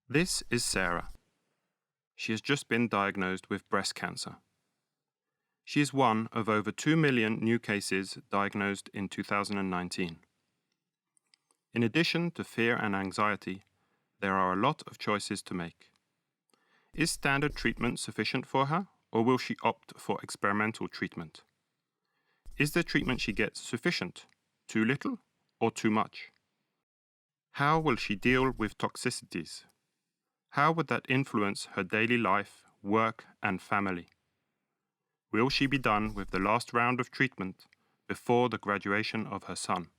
This is Sarah. She has just been diagnosed with breast cancer. She is one of over 2 million new cases diagnosed in 2019. In addition to fear and anxiety, there are a lot of choices to make. Is standard treatment sufficient for her, or will she opt for experimental treatment? Is the treatment she gets sufficient, too little, or too much? How will she deal with toxicities? How would that influence her daily life, work, and family? Will she be done with the last round of treatment before the graduation of her son?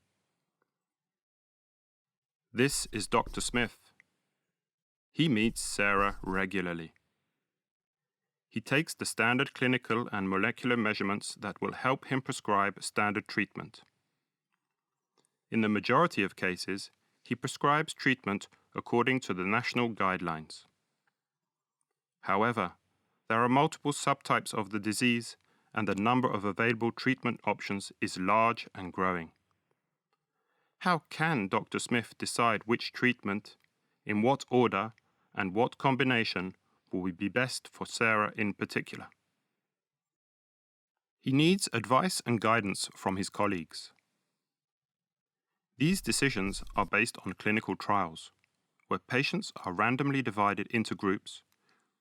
This is Dr. Smith. He meets Sarah regularly. He takes the standard clinical and molecular measurements that will help him prescribe standard treatment. In the majority of cases, he prescribes treatment according to the national guidelines. However, there are multiple subtypes of the disease, and the number of available treatment options is large and growing. How can Dr. Smith decide which treatment, in what order, and what combination will be best for Sarah in particular? He needs advice and guidance from his colleagues. These decisions are based on clinical trials, where patients are randomly divided into groups,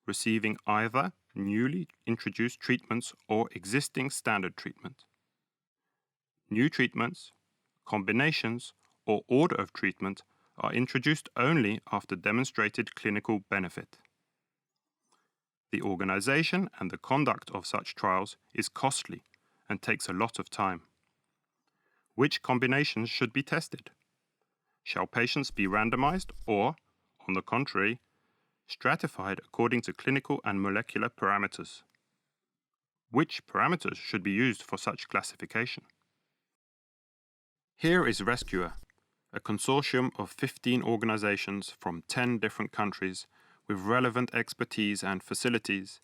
receiving either newly introduced treatments or existing standard treatment. New treatments, combinations, or order of treatment are introduced only after demonstrated clinical benefit. The organization and the conduct of such trials is costly and takes a lot of time. Which combinations should be tested? Shall patients be randomized or, on the contrary, stratified according to clinical and molecular parameters? Which parameters should be used for such classification? Here is Rescuer, a consortium of 15 organizations from 10 different countries with relevant expertise and facilities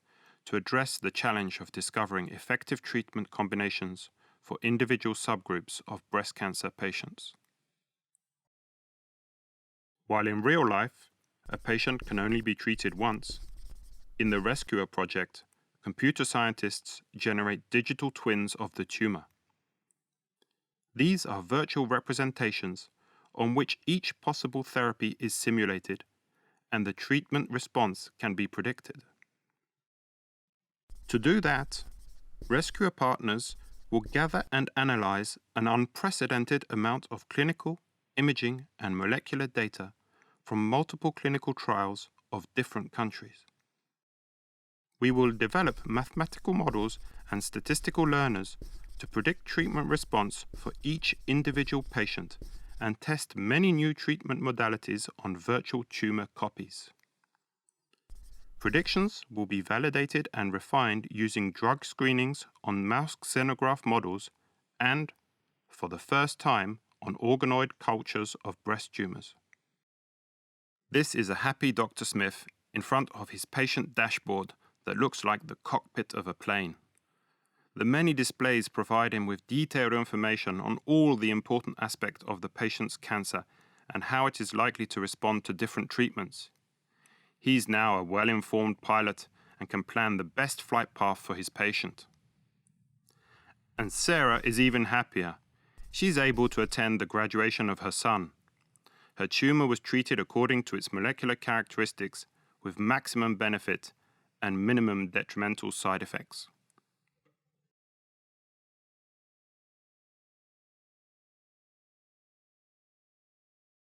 to address the challenge of discovering effective treatment combinations for individual subgroups of breast cancer patients. While in real life, a patient can only be treated once, in the Rescuer project, computer scientists generate digital twins of the tumor. These are virtual representations on which each possible therapy is simulated, and the treatment response can be predicted. To do that, Rescuer partners will gather and analyze an unprecedented amount of clinical, imaging, and molecular data from multiple clinical trials of different countries. We will develop mathematical models and statistical learners to predict treatment response for each individual patient and test many new treatment modalities on virtual tumor copies. Predictions will be validated and refined using drug screenings on mouse xenograft models and, for the first time, on organoid cultures of breast tumors. This is a happy Dr. Smith in front of his patient dashboard that looks like the cockpit of a plane. The many displays provide him with detailed information on all the important aspects of the patient's cancer and how it is likely to respond to different treatments. He's now a well-informed pilot and can plan the best flight path for his patient. And Sarah is even happier. She's able to attend the graduation of her son. Her tumor was treated according to its molecular characteristics with maximum benefit and minimum detrimental side effects.